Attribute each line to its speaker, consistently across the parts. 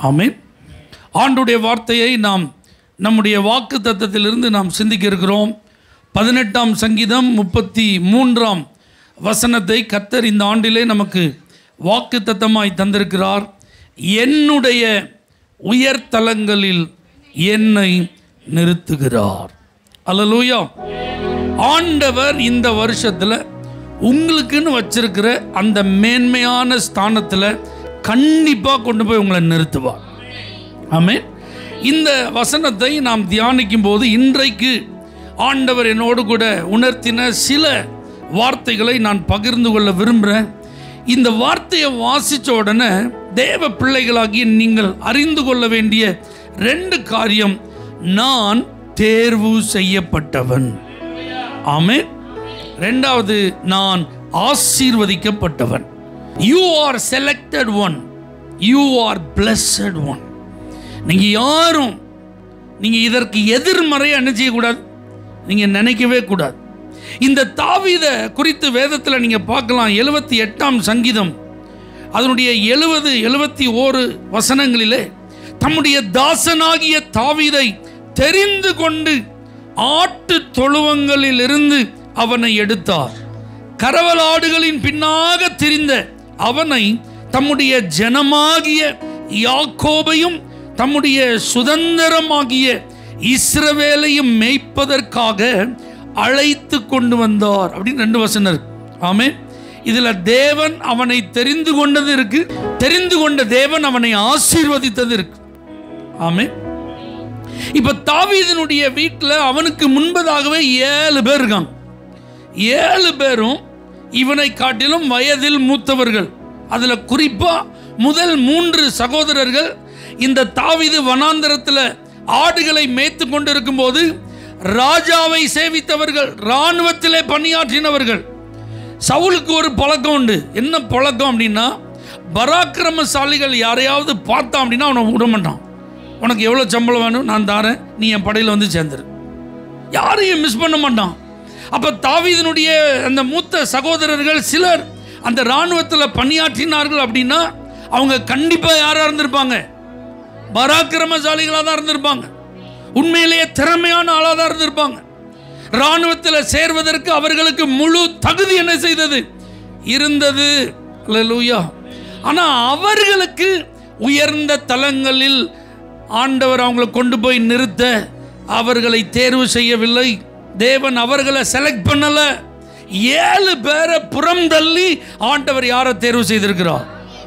Speaker 1: ஆமென். ஆண்டுடைய வார்த்தையை நாம் நம்முடைய வாக்கு தத்தத்திலிருந்து நாம் சிந்திக்க இருக்கிறோம். 18ஆம் சங்கீதம் 33ஆம் வசனத்தை கர்த்தர் இந்த ஆண்டிலே நமக்கு வாக்கு தத்தமாய் தந்திருக்கிறார். என்னுடைய உயர்தலங்களில் என்னை நிறுத்துகிறார். அல்லேலூயா. ஆண்டவர் இந்த வருஷத்தில் உங்களுக்குன்னு வச்சிருக்கிற அந்த மேன்மையான ஸ்தானத்தில் கண்டிப்பாக கொண்டு போய் உங்களை நிறுத்துவார். ஆமென். இந்த வசனத்தை நாம் தியானிக்கும் போது இன்றைக்கு ஆண்டவர் என்னோடு கூட உணர்த்தின சில வார்த்தைகளை நான் பகிர்ந்து கொள்ள விரும்புகிறேன். இந்த வார்த்தையை வாசித்த உடனே தேவ பிள்ளைகளாகிய நீங்கள் அறிந்து கொள்ள வேண்டிய 2 காரியம். நான் தேர்வு செய்யப்பட்டவன். ஆமென். 2வது, நான் ஆசீர்வதிக்கப்பட்டவன். You are selected one. You are blessed one. நீங்கள் யாரும் நீங்கள் இதற்கு எதிர்மறையாக என்ன செய்யக்கூடாது, நீங்கள் நினைக்கவே கூடாது. இந்த தாவீதை குறித்து வேதத்தில் நீங்கள் பார்க்கலாம். 78ஆம் சங்கீதம் அதனுடைய 70-71 வசனங்களிலே தம்முடைய தாசனாகிய தாவீதை தெரிந்து கொண்டு ஆட்டு தொழுவங்களிலிருந்து அவனை எடுத்தார். கரவலாடுகளின் பின்னாக திரிந்த அவனை தம்முடைய ஜனமாகிய யாக்கோபையும் தம்முடைய சுதந்திரமாகிய இஸ்ரவேலையும் மேய்ப்பதற்காக அழைத்து கொண்டு வந்தார் அப்படின்னு 2 வசனம் இருக்கு. ஆமென். இதுல தேவன் அவனை தெரிந்து கொண்டது இருக்கு, தெரிந்து கொண்ட தேவன் அவனை ஆசீர்வதித்தது இருக்கு. ஆமென். இப்ப தாவீதினுடைய வீட்டில் அவனுக்கு முன்பதாகவே 7 பேர் இருக்காங்க. 7 பேரும் இவனை காட்டிலும் வயதில் மூத்தவர்கள். அதுல குறிப்பா முதல் 3 சகோதரர்கள் இந்த தாவீது வனாந்தரத்தில் ஆடுகளை மேய்த்து கொண்டிருக்கும் போது ராஜாவை சேவித்தவர்கள், இராணுவத்திலே பணியாற்றினவர்கள். சவுலுக்கு ஒரு பழக்கம் உண்டு. என்ன பழக்கம் அப்படின்னா, பராக்கிரமசாலிகள் யாரையாவது பார்த்தான் அப்படின்னா அவனை விட மாட்டான். உனக்கு எவ்வளோ சம்பளம் வேணும் நான் தாரேன், நீ என் படையில் வந்து சேர்ந்துரு. யாரையும் மிஸ் பண்ண மாட்டான். அப்போ தாவீதினுடைய அந்த மூத்த சகோதரர்கள் சிலர் அந்த இராணுவத்தில் பணியாற்றினார்கள் அப்படின்னா அவங்க கண்டிப்பாக யாராக இருந்திருப்பாங்க, பராக்கிரமசாலிகளாக தான் இருந்திருப்பாங்க. உண்மையிலேயே திறமையான ஆளாக தான் இருந்திருப்பாங்க. இராணுவத்தில் சேர்வதற்கு அவர்களுக்கு முழு தகுதி என்ன செய்தது இருந்தது. அல்லேலூயா. ஆனால் அவர்களுக்கு உயர்ந்த தலங்களில் ஆண்டவர் அவங்களை கொண்டு போய் நிறுத்த அவர்களை தேர்வு செய்யவில்லை. தேவன் அவர்களை செலக்ட் பண்ணல. 7 பேரை புறம் தள்ளி ஆண்டவர் யாரை தேர்வு செய்திருக்கிறார்?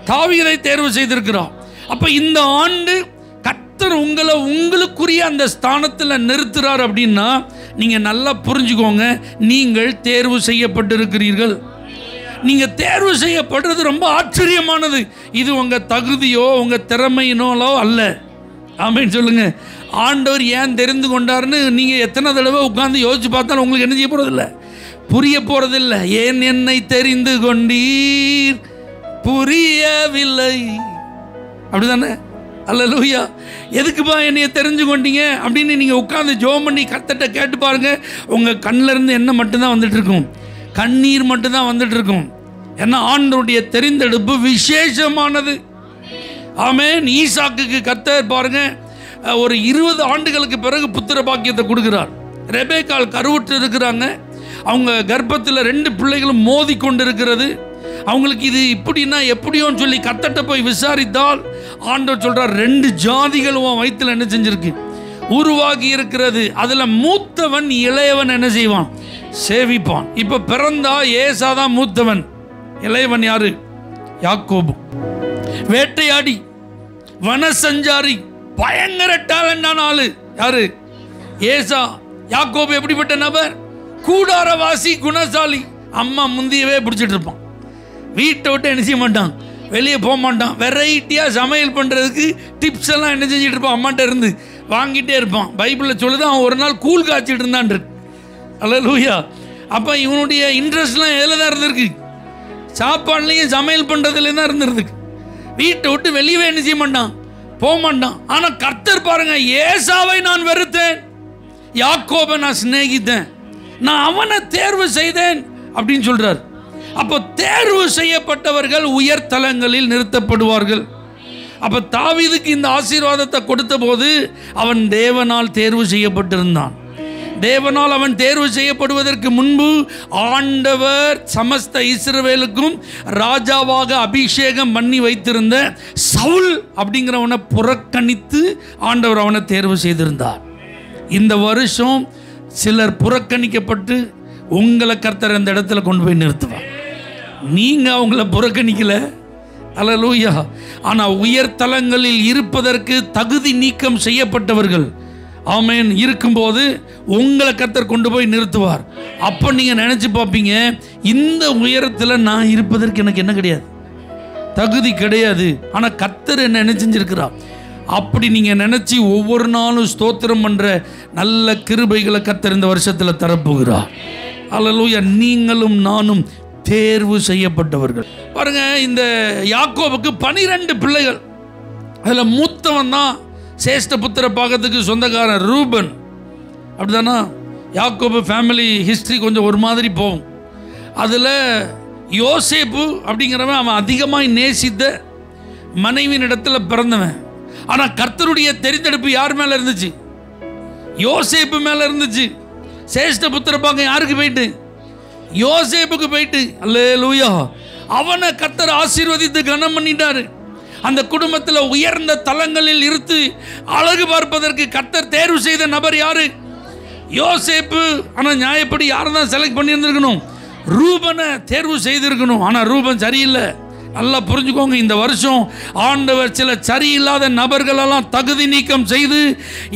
Speaker 1: தாவீதை தேர்வு செய்திருக்கிறார். அப்ப இந்த ஆண்டு கர்த்தர் உங்களை உங்களுக்குரிய அந்த ஸ்தானத்தில் நிறுத்துறார் அப்படின்னா நீங்க நல்லா புரிஞ்சுக்கோங்க, நீங்கள் தேர்வு செய்யப்பட்டிருக்கிறீர்கள். நீங்க தேர்வு செய்யப்படுறது ரொம்ப ஆச்சரியமானது. இது உங்க தகுதியோ உங்க திறமையினோ அல்ல. ஆமென் சொல்லுங்க. ஆண்டவர் ஏன் தெரிந்து கொண்டார்னு நீங்க எத்தனை தடவை உட்கார்ந்து யோசிச்சு பார்த்தாலும் உங்களுக்கு என்ன செய்ய போறதில்லை, புரிய போறதில்லை. ஏன் என்னை தெரிந்து கொண்டீர் புரியவில்லை, அப்படிதானே? அல்லேலூயா. எதுக்குப்பா என்னைய தெரிஞ்சு கொண்டீங்க அப்படின்னு நீங்க உட்கார்ந்து ஜெபம் பண்ணி கர்த்தர்ட்ட கேட்டு பாருங்க. உங்க கண்ணில் இருந்து என்ன மட்டும்தான் வந்துட்டு இருக்கும், கண்ணீர் மட்டும்தான் வந்துட்டு இருக்கும். ஏன்னா ஆண்டவருடைய தெரிந்தெடுப்பு விசேஷமானது. ஆமென். ஈசாக்குக்கு கர்த்தர் பாருங்க ஒரு 20 ஆண்டுகளுக்கு பிறகு புத்திர பாக்கியத்தை கொடுக்கிறார். ரெபேக்காள் கருவுற்று இருக்கிறாங்க. அவங்க கர்ப்பத்தில் 2 பிள்ளைகளும் மோதி கொண்டு இருக்கிறது. அவங்களுக்கு இது இப்படின்னா எப்படியோன்னு சொல்லி கர்த்தர்ட்ட போய் விசாரித்தால் ஆண்டவர் சொல்றார், 2 ஜாதிகள் உன் வயிற்றில் என்ன செஞ்சிருக்கு உருவாகி இருக்கிறது. அதுல மூத்தவன் இளையவன் என்ன செய்வான், சேவிப்பான். இப்ப பிறந்தா ஏசாதான் மூத்தவன், இளையவன் யாரு? யாக்கோபு. வேட்டையாடி வனசஞ்சாரி பயங்கர டேலண்டான ஆளு யாரு? ஏசா. யாக்கோபு எப்படிப்பட்ட நபர்? கூடாரவாசி, குணசாலி. அம்மா முந்தியவே பிடிச்சிட்டு இருப்பான். வீட்டை விட்டு என்ன செய்ய மாட்டான், வெளியே போக மாட்டான். வெரைட்டியாக சமையல் பண்ணுறதுக்கு டிப்ஸ் எல்லாம் என்ன செஞ்சுட்டு இருப்பான், அம்மாட்ட இருந்து வாங்கிட்டே இருப்பான். பைபிளில் சொல்லுது அவன் ஒரு நாள் கூழ் காய்ச்சிட்டு இருந்தான் இருக்கு. அல்லேலூயா. அப்போ இவனுடைய இன்ட்ரெஸ்ட்லாம் எதில் தான் இருந்திருக்கு, சாப்பாடுலையும் சமையல் பண்ணுறதுலேயும் தான் இருந்திருக்கு. வீட்டை விட்டு வெளியவே என்ன செய்ய மாட்டான், போக மாட்டான். ஆனால் கர்த்தர் பாருங்க, ஏசாவை நான் வெறுத்தேன், யாக்கோபை நான் சிநேகித்தேன், நான் அவனை தேர்வு செய்தேன் அப்படின்னு சொல்றார். அப்போ தேர்வு செய்யப்பட்டவர்கள் உயர்தலங்களில் நிறுத்தப்படுவார்கள். அப்போ தாவீதுக்கு இந்த ஆசீர்வாதத்தை கொடுத்த போது அவன் தேவனால் தேர்வு செய்யப்பட்டிருந்தான். தேவனால் அவன் தேர்வு செய்யப்படுவதற்கு முன்பு ஆண்டவர் சமஸ்த இஸ்ரவேலுக்கும் ராஜாவாக அபிஷேகம் பண்ணி வைத்திருந்த சவுல் அப்படிங்கிறவனை புறக்கணித்து ஆண்டவர் அவனை தேர்வு செய்திருந்தார். இந்த வருஷம் சிலர் புறக்கணிக்கப்பட்டு உங்களை கர்த்தர் அந்த இடத்துல கொண்டு போய் நிறுத்துவார். நீங்கள் அவங்கள புறக்கணிக்கல, அல்லேலூயா. ஆனால் உயர்தலங்களில் இருப்பதற்கு தகுதி நீக்கம் செய்யப்பட்டவர்கள் ஆமென் இருக்கும்போது உங்களை கர்த்தர் கொண்டு போய் நிறுத்துவார். அப்போ நீங்கள் நினச்சி பார்ப்பீங்க, இந்த உயரத்தில் நான் இருப்பதற்கு எனக்கு என்ன கிடையாது, தகுதி கிடையாது. ஆனால் கர்த்தர் என்ன நினைச்சிருக்கிறார். அப்படி நீங்கள் நினச்சி ஒவ்வொரு நாளும் ஸ்தோத்திரம் பண்ணுற நல்ல கிருபைகளை கர்த்தர் இந்த வருஷத்தில் தரப்போகிறார். அல்லேலூயா. நீங்களும் நானும் தேர்வு செய்யப்பட்டவர்கள். பாருங்க, இந்த யாக்கோபுக்கு 12 பிள்ளைகள். அதில் மூத்தவன் தான் சேஷ்ட புத்திர பாகத்துக்கு சொந்தக்காரன் ரூபன். அப்படிதானா? யாக்கோபு ஃபேமிலி ஹிஸ்ட்ரி கொஞ்சம் ஒரு மாதிரி போகும். அதில் யோசேப்பு அப்படிங்கிறவன் அவன் அதிகமாக நேசித்த மனைவியின் இடத்துல பிறந்தவன். ஆனால் கர்த்தருடைய தெரிந்தெடுப்பு யார் மேலே இருந்துச்சு? யோசேப்பு மேலே இருந்துச்சு. சேஷ்ட புத்திர பாகம் யாருக்கு போயிட்டு? யோசேப்புக்கு போயிட்டு. அல்லேலூயா. அவனை கர்த்தர் ஆசீர்வதித்து கனம் பண்ணிட்டாரு. அந்த குடும்பத்தில் உயர்ந்த தலங்களில் இருந்து அழகு பார்ப்பதற்கு கர்த்தர் தேர்வு செய்த நபர் யாரு? யோசேப்பு. ஆனால் நியாயப்படி யாரை தான் செலக்ட் பண்ணியிருந்திருக்கணும்? ரூபனை தேர்வு செய்திருக்கணும். ஆனால் ரூபன் சரியில்லை. நல்லா புரிஞ்சுக்கோங்க, இந்த வருஷம் ஆண்டவர் சில சரியில்லாத நபர்களெல்லாம் தகுதி நீக்கம் செய்து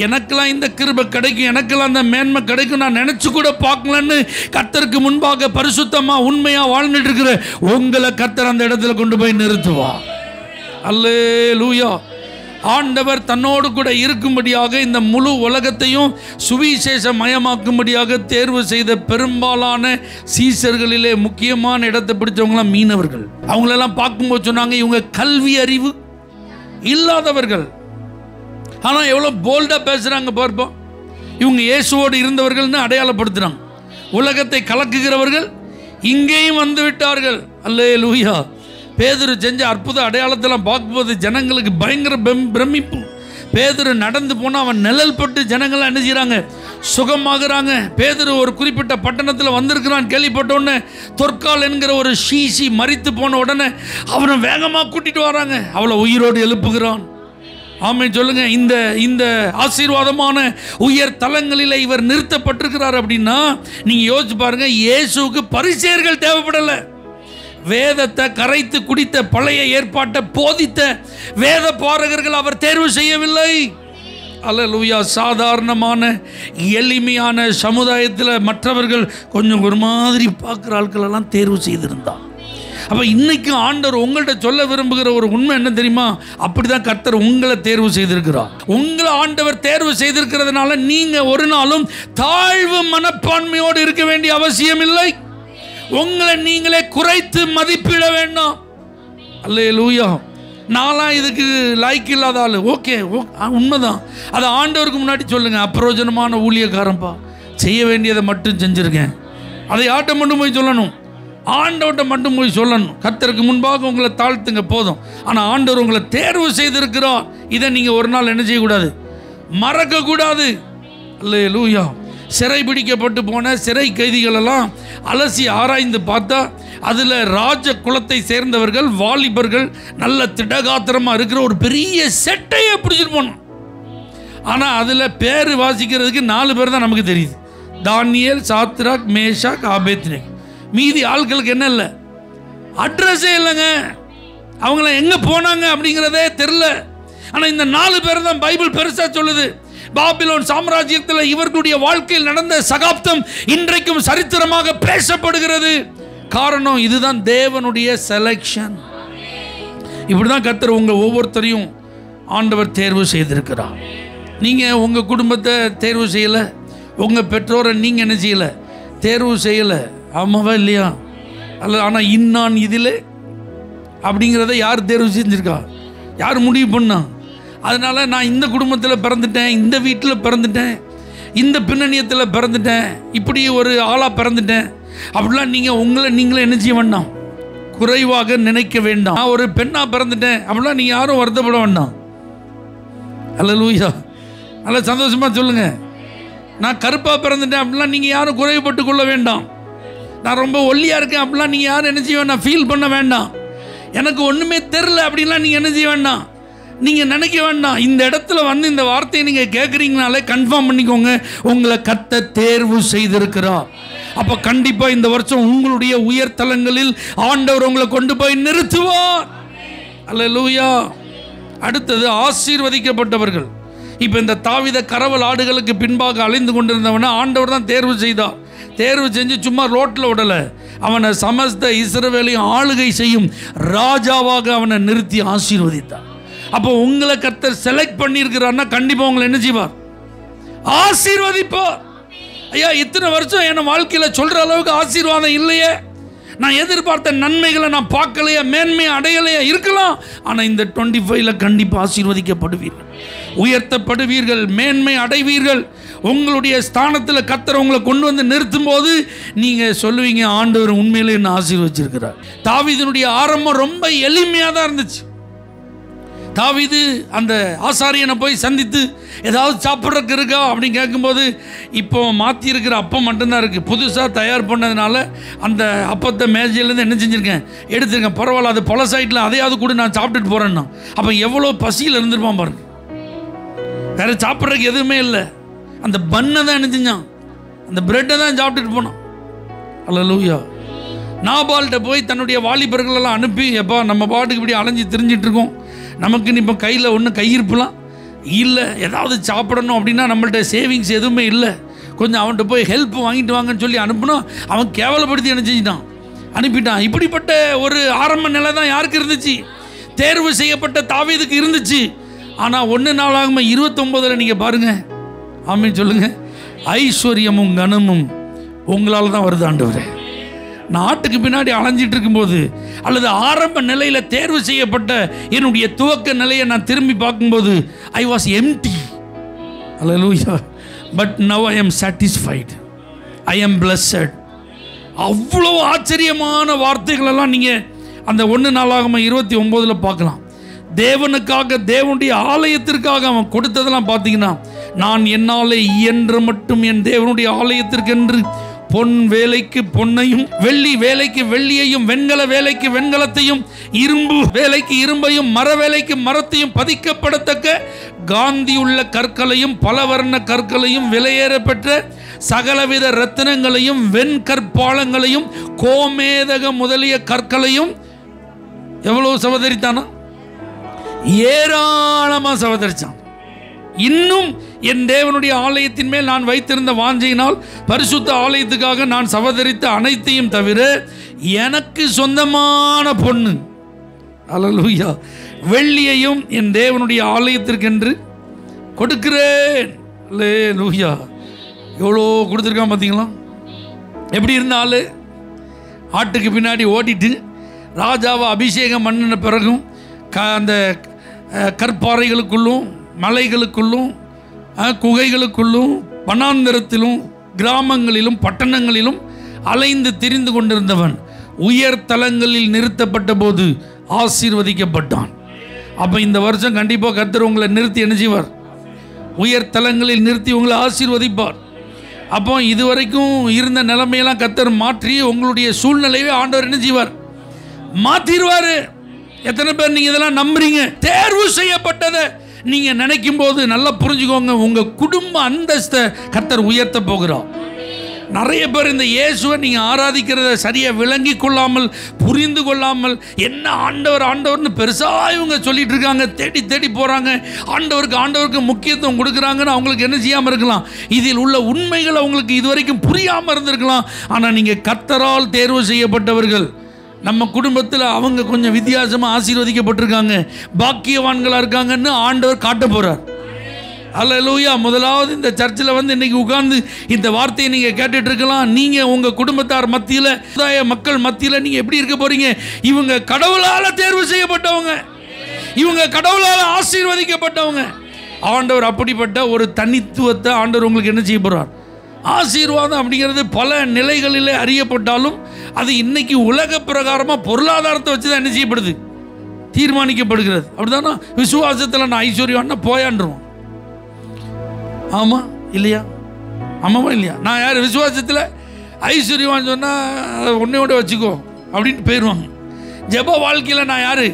Speaker 1: எனக்கெல்லாம் இந்த கிருபை கிடைக்கும், எனக்கெல்லாம் இந்த மேன்மை கிடைக்கும், நான் நினச்சி கூட பார்க்கலன்னு கர்த்தருக்கு முன்பாக பரிசுத்தமாக உண்மையாக வாழ்ந்துட்டு இருக்கிற உங்களை கர்த்தர் அந்த இடத்துல கொண்டு போய் நிறுத்துவார். அல்லேலூயா. ஆண்டவர் தன்னோடு கூட இருக்கும்படியாக இந்த முழு உலகத்தையும் சுவிசேஷ மயமாக்கும்படியாக தேர்வு செய்த பெரும்பாலான சீசர்களிலே முக்கியமான இடத்தை பிடிச்சவங்களாம் மீனவர்கள். அவங்களெல்லாம் பார்க்கும்போது சொன்னாங்க, இவங்க கல்வி அறிவு இல்லாதவர்கள், ஆனால் எவ்வளோ போல்டாக பேசுகிறாங்க பார்ப்போம். இவங்க இயேசுவோடு இருந்தவர்கள்னு அடையாளப்படுத்துகிறாங்க. உலகத்தை கலக்குகிறவர்கள் இங்கேயும் வந்து விட்டார்கள். அல்லேலூயா. பேதுரு செஞ்ச அற்புத அடையாளத்தெல்லாம் பார்க்கும்போது ஜனங்களுக்கு பயங்கர பிரமிப்பு. பேதுரு நடந்து போனால் அவன் நிழல் பட்டு ஜனங்கள்லாம் என்ன செய்கிறாங்க? சுகமாகறாங்க. பேதுரு ஒரு குறிப்பிட்ட பட்டணத்தில் வந்திருக்கிறான் கேள்விப்பட்ட உடனே தொற்கால் என்கிற ஒரு ஷீசி மரித்து போன உடனே அவனை வேகமாக கூட்டிட்டு வராங்க. அவளை உயிரோடு எழுப்புகிறான். ஆமென் சொல்லுங்க. இந்த ஆசீர்வாதமான உயர் தலங்களில் இவர் நிறுத்தப்பட்டிருக்கிறார் அப்படின்னா நீங்கள் யோசிச்சு பாருங்க. இயேசுவுக்கு பரிசேயர்கள் தேவைப்படலை. வேதத்தை கரைத்து குடித்த பழைய ஏற்பாட்டை போதித்த வேத பாரகர்கள் அவர் தேர்வு செய்யவில்லை. அல்லேலூயா. சாதாரணமான எளிமையான சமுதாயத்தில் மற்றவர்கள் கொஞ்சம் ஒரு மாதிரி பார்க்குற ஆட்களெல்லாம் தேர்வு செய்திருந்தார். அப்போ இன்னைக்கு ஆண்டவர் உங்கள்கிட்ட சொல்ல விரும்புகிற ஒரு உண்மை என்ன தெரியுமா? அப்படிதான் கர்த்தர் உங்களை தேர்வு செய்திருக்கிறார். உங்களை ஆண்டவர் தேர்வு செய்திருக்கிறதுனால நீங்கள் ஒரு நாளும் தாழ்வு மனப்பான்மையோடு இருக்க வேண்டிய அவசியம் இல்லை. உங்களை நீங்களே குறைத்து மதிப்பிட வேண்டாம். அல்லேலூயா. நான்லாம் இதுக்கு லாய்க்கு இல்லாத ஆள். ஓகே, உண்மைதான். அதை ஆண்டவருக்கு முன்னாடி சொல்லுங்க, அப்பிரோஜனமான ஊழியக்காரன்பா, செய்ய வேண்டியதை மட்டும் செஞ்சுருக்கேன். அதை யார்கிட்ட மட்டும் போய் சொல்லணும்? ஆண்டவர்கிட்ட மட்டும் போய் சொல்லணும். கர்த்தருக்கு முன்பாக உங்களை தாழ்த்துங்க போதும். ஆனால் ஆண்டவர் உங்களை தேர்வு செய்திருக்கிறார். இதை நீங்கள் ஒரு நாள் என்ன செய்யக்கூடாது? மறக்கக்கூடாது. அல்லேலூயா. சிறை பிடிக்கப்பட்டு போன சிறை கைதிகளெல்லாம் அலசி ஆராய்ந்து பார்த்தா அதில் ராஜ குலத்தை சேர்ந்தவர்கள், வாலிபர்கள், நல்ல திடகாத்திரமாக இருக்கிற ஒரு பெரிய செட்டையை பிடிச்சிட்டு போனோம். ஆனால் அதில் பேர் வாசிக்கிறதுக்கு 4 பேர் தான் நமக்கு தெரியுது. தானியேல், சாத்ராக், மேஷாக், ஆபேத்நேகோ. மீதி ஆட்களுக்கு என்ன இல்லை? அட்ரஸே இல்லைங்க. அவங்கள எங்கே போனாங்க அப்படிங்கிறதே தெரில. ஆனால் இந்த 4 பேர் தான் பைபிள் பெருசாக சொல்லுது. பாபிலோன் சாம்ராஜ்யத்தில் இவர்களுடைய வாழ்க்கையில் நடந்த சகாப்தம் இன்றைக்கும் சரித்திரமாக பேசப்படுகிறது. காரணம் இதுதான், தேவனுடைய செலக்ஷன். இப்படிதான் கர்த்தர் உங்கள் ஒவ்வொருத்தரையும் ஆண்டவர் தேர்வு செய்திருக்கிறார். நீங்கள் உங்கள் குடும்பத்தை தேர்வு செய்யலை, உங்கள் பெற்றோரை நீங்கள் என்ன செய்யலை? தேர்வு செய்யலை. ஆமாவா இல்லையா? அல்ல. ஆனால் இன்னான் இதில் அப்படிங்கிறத யார் தேர்வு செஞ்சுருக்கா? யார் முடிவு பண்ணா? அதனால் நான் இந்த குடும்பத்தில் பிறந்துட்டேன், இந்த வீட்டில் பிறந்துட்டேன், இந்த பின்னணியத்தில் பிறந்துட்டேன், இப்படி ஒரு ஆளாக பிறந்துட்டேன் அப்படிலாம் நீங்கள் உங்களை நீங்களே என்ன செய்ய வேண்டாம்? குறைவாக நினைக்க வேண்டாம். நான் ஒரு பெண்ணா பிறந்துட்டேன் அப்படிலாம் நீங்க யாரும் வருத்தப்பட வேண்டாம். அல்லேலூயா, நல்ல சந்தோஷமா சொல்லுங்க. நான் கருப்பா பிறந்துட்டேன் அப்படிலாம் நீங்க யாரும் குறைவுபட்டு கொள்ள வேண்டாம். நான் ரொம்ப ஒல்லியா இருக்கேன் அப்படிலாம் நீங்க யாரும் என்ன செய்ய வேண்டாம், ஃபீல் பண்ண வேண்டாம். எனக்கு ஒண்ணுமே தெரியல அப்படிலாம் நீங்க என்ன செய்ய வேண்டாம், நீங்க நினைக்க வேண்டாம். இந்த இடத்துல வந்து இந்த வார்த்தையை நீங்க கேட்குறீங்கனாலே கன்ஃபார்ம் பண்ணிக்கோங்க, உங்களை கர்த்தர் தேர்வு செய்திருக்கிறார். அப்ப கண்டிப்பா இந்த வருஷம் உங்களுடைய உயர்தலங்களில் ஆண்டவர் உங்களை கொண்டு போய் நிறுத்துவார். அல்லேலூயா. அடுத்தது ஆசீர்வதிக்கப்பட்டவர்கள். இப்ப இந்த தாவீதை கரவல் ஆடுகளுக்கு பின்பாக அலைந்து கொண்டிருந்தவன ஆண்டவர் தான் தேர்வு செய்தார். தேர்வு செஞ்சு சும்மா ரோட்டில் விடல, அவனை சமஸ்த இஸ்ரவேலையும் ஆளுகை செய்யும் ராஜாவாக அவனை நிறுத்தி ஆசீர்வதித்தார். அப்போ உங்களை கர்த்தர் செலக்ட் பண்ணியிருக்கிறார்னா கண்டிப்பா உங்களை என்ன செய்வார், ஆசீர்வதிப்பார். ஐயா, இத்தனை வருஷம் என் வாழ்க்கையில சொல்ற அளவுக்கு ஆசீர்வாதம் இல்லையே, நான் எதிர்பார்த்த நன்மைகளை நான் பார்க்கலையா, மேன்மையை அடையலையா இருக்கலாம். ஆனால் இந்த 25ல கண்டிப்பாக ஆசீர்வதிக்கப்படுவீர்கள், உயர்த்தப்படுவீர்கள், மேன்மை அடைவீர்கள். உங்களுடைய ஸ்தானத்தில் கர்த்தர் உங்களை கொண்டு வந்து நிறுத்தும் போது நீங்கள் சொல்லுவீங்க, ஆண்டவர் உண்மையிலே என்ன ஆசீர்வதிச்சிருக்கிறார். தாவீதினுடைய ஆரம்பம் ரொம்ப எளிமையாக தான் இருந்துச்சு. தாவீது அந்த ஆசாரியனை போய் சந்தித்து ஏதாவது சாப்பிட்றதுக்கு இருக்கா அப்படின்னு கேட்கும்போது, இப்போ மாற்றி இருக்கிற அப்பம் மட்டும்தான் இருக்குது, புதுசாக தயார் பண்ணதுனால அந்த அப்பத்தை மேஜையிலேருந்து என்ன செஞ்சுருக்கேன், எடுத்துருக்கேன், பரவாயில்ல, அது பல சைட்டில் அதையாவது கூட நான் சாப்பிட்டுட்டு போகிறேன்னா. அப்போ எவ்வளோ பசியில் இருந்திருப்பான் பாருங்க. வேறு சாப்பிட்றதுக்கு எதுவுமே இல்லை, அந்த பன்னை தான் என்ன செஞ்சான், அந்த பிரெட்டை தான் சாப்பிட்டுட்டு போனான். அல்லேலூயா. நாபால்கிட்ட போய் தன்னுடைய வாலிபர்களெல்லாம் அனுப்பி, எப்பா நம்ம பாட்டுக்கு இப்படி அலைஞ்சி திரிஞ்சிட்டு இருக்கோம், நமக்குன்னு இப்போ கையில் ஒன்றும் கையிருப்புலாம் இல்லை, ஏதாவது சாப்பிடணும் அப்படின்னா நம்மள்ட்ட சேவிங்ஸ் எதுவுமே இல்லை, கொஞ்சம் அவன்கிட்ட போய் ஹெல்ப் வாங்கிட்டு வாங்கன்னு சொல்லி அனுப்புனா அவன் கேவலப்படுத்தி என்ன செஞ்சிட்டான், அனுப்பிட்டான். இப்படிப்பட்ட ஒரு ஆரம்ப நிலை தான் யாருக்கு இருந்துச்சு, தேர்வு செய்யப்பட்ட தாவீதுக்கு இருந்துச்சு. ஆனால் 1 நாளாகம 29ல் நீங்கள் பாருங்கள், ஆமென் சொல்லுங்க, ஐஸ்வர்யமும் கனமும் உங்களால் தான் வருது ஆண்டவரே. நாட்டுக்கு பின்னாடி அலைஞ்சிட்டு இருக்கும்போது அல்லது ஆரம்ப நிலையில் தேர்வு செய்யப்பட்ட என்னுடைய துவக்க நிலையை நான் திரும்பி பார்க்கும்போது I was empty. Hallelujah. But now I am satisfied, I am blessed. அவ்வளோ ஆச்சரியமான வார்த்தைகளெல்லாம் நீங்கள் அந்த 1 நாளாகம 29ல் பார்க்கலாம். தேவனுக்காக, தேவனுடைய ஆலயத்திற்காக அவன் கொடுத்ததெல்லாம் பார்த்தீங்கன்னா, நான் என்னாலே இயன்ற மட்டும் என் தேவனுடைய ஆலயத்திற்கென்று பொன் வேலைக்கு பொன்னையும், வெள்ளி வேலைக்கு வெள்ளியையும், வெண்கல வேலைக்கு வெண்கலத்தையும், இரும்பு வேலைக்கு இரும்பையும், மர வேலைக்கு மரத்தையும், பதிக்கப்படத்தக்க காந்தியுள்ள கற்களையும், பலவர்ண கற்களையும், விலையேற பெற்ற சகலவித ரத்தினங்களையும், வெண்கற்பாலங்களையும், கோமேதக முதலிய கற்களையும் எவ்வளவு சவதரித்தானா, ஏராளமாக சவதரிச்சான். இன்னும் என் தேவனுடைய ஆலயத்தின் மேல் நான் வைத்திருந்த வாஞ்சையினால் பரிசுத்த ஆலயத்துக்காக நான் சவதரித்த அனைத்தையும் தவிர எனக்கு சொந்தமான பொண்ணு, அல்லேலூயா, வெள்ளியையும் என் தேவனுடைய ஆலயத்திற்கென்று கொடுக்கிறேன். அல்லேலூயா. எவ்வளோ கொடுத்துருக்கான் பார்த்தீங்களா. எப்படி இருந்தால் ஆட்டுக்கு பின்னாடி ஓடிட்டு ராஜாவை அபிஷேகம் பண்ணின பிறகும் அந்த கற்பாறைகளுக்குள்ளும், மலைகளுக்குள்ளும், குகைகளுக்குள்ளும், வனாந்தரத்திலும், கிராமங்களிலும், பட்டணங்களிலும் அலைந்து திரிந்து கொண்டிருந்தவன் உயர் தலங்களில் நிறுத்தப்பட்ட போது ஆசீர்வதிக்கப்பட்டான். அப்போ இந்த வருஷம் கண்டிப்பாக கர்த்தர் உங்களை நிறுத்தி என்ன செய்வார், உயர் தலங்களில் நிறுத்தி உங்களை ஆசீர்வதிப்பார். அப்போ இதுவரைக்கும் இருந்த நிலைமையெல்லாம் கர்த்தர் மாற்றி உங்களுடைய சூழ்நிலையை ஆண்டவர் என்ன செய்வார், மாற்றிடுவார். எத்தனை பேர் நீங்கள் இதெல்லாம் நம்புறீங்க? தேர்வு செய்யப்பட்டதை நீங்கள் நினைக்கும் போது நல்லா புரிஞ்சுக்கோங்க, உங்கள் குடும்ப அந்தஸ்தை கர்த்தர் உயர்த்த போகிறார். நிறைய பேர் இந்த இயேசுவை நீங்கள் ஆராதிக்கிறத சரியாக விளங்கி கொள்ளாமல், புரிந்து கொள்ளாமல், என்ன ஆண்டவர் ஆண்டவர்னு பெருசாக இவங்க சொல்லிட்டு இருக்காங்க, தேடி தேடி போகிறாங்க, ஆண்டவருக்கு முக்கியத்துவம் கொடுக்குறாங்கன்னு அவங்களுக்கு என்ன செய்யாமல் இருக்கலாம், இதில் உள்ள உண்மைகள் அவங்களுக்கு இதுவரைக்கும் புரியாமல் இருந்திருக்கலாம். ஆனால் நீங்கள் கர்த்தரால் தேர்வு செய்யப்பட்டவர்கள், நம்ம குடும்பத்தில் அவங்க கொஞ்சம் வித்தியாசமாக ஆசீர்வதிக்கப்பட்டிருக்காங்க, பாக்கியவான்களாக இருக்காங்கன்னு ஆண்டவர் காட்ட போகிறார். அல்லேலூயா. முதலாவது இந்த சர்ச்சில் வந்து இன்னைக்கு உட்கார்ந்து இந்த வார்த்தையை நீங்கள் கேட்டுட்டு இருக்கலாம். நீங்கள் உங்கள் குடும்பத்தார் மத்தியில், சமுதாய மக்கள் மத்தியில் நீங்கள் எப்படி இருக்க போகிறீங்க? இவங்க கடவுளால் தேர்வு செய்யப்பட்டவங்க, இவங்க கடவுளால் ஆசீர்வதிக்கப்பட்டவங்க. ஆண்டவர் அப்படிப்பட்ட ஒரு தனித்துவத்தை ஆண்டவர் உங்களுக்கு என்ன செய்ய போகிறார், ஆசீர்வாதம் அப்படிங்கிறது பல நிலைகளிலே அறியப்பட்டாலும் அது இன்னைக்கு உலக பிரகாரமாக பொருளாதாரத்தை வச்சு தான் என்ன செய்யப்படுது, தீர்மானிக்கப்படுகிறது. அப்படிதானா? விசுவாசத்தில் நான் ஐஸ்வர்யம்னா போயாண்டுருவோம். ஆமாம் இல்லையா? ஆமாமா இல்லையா? நான் யார் விசுவாசத்தில் ஐஸ்வர்யவான்னு சொன்னால் உன்னையோட வச்சுக்கோ அப்படின்ட்டு போயிடுவாங்க. ஜெப வாழ்க்கையில் நான் யார்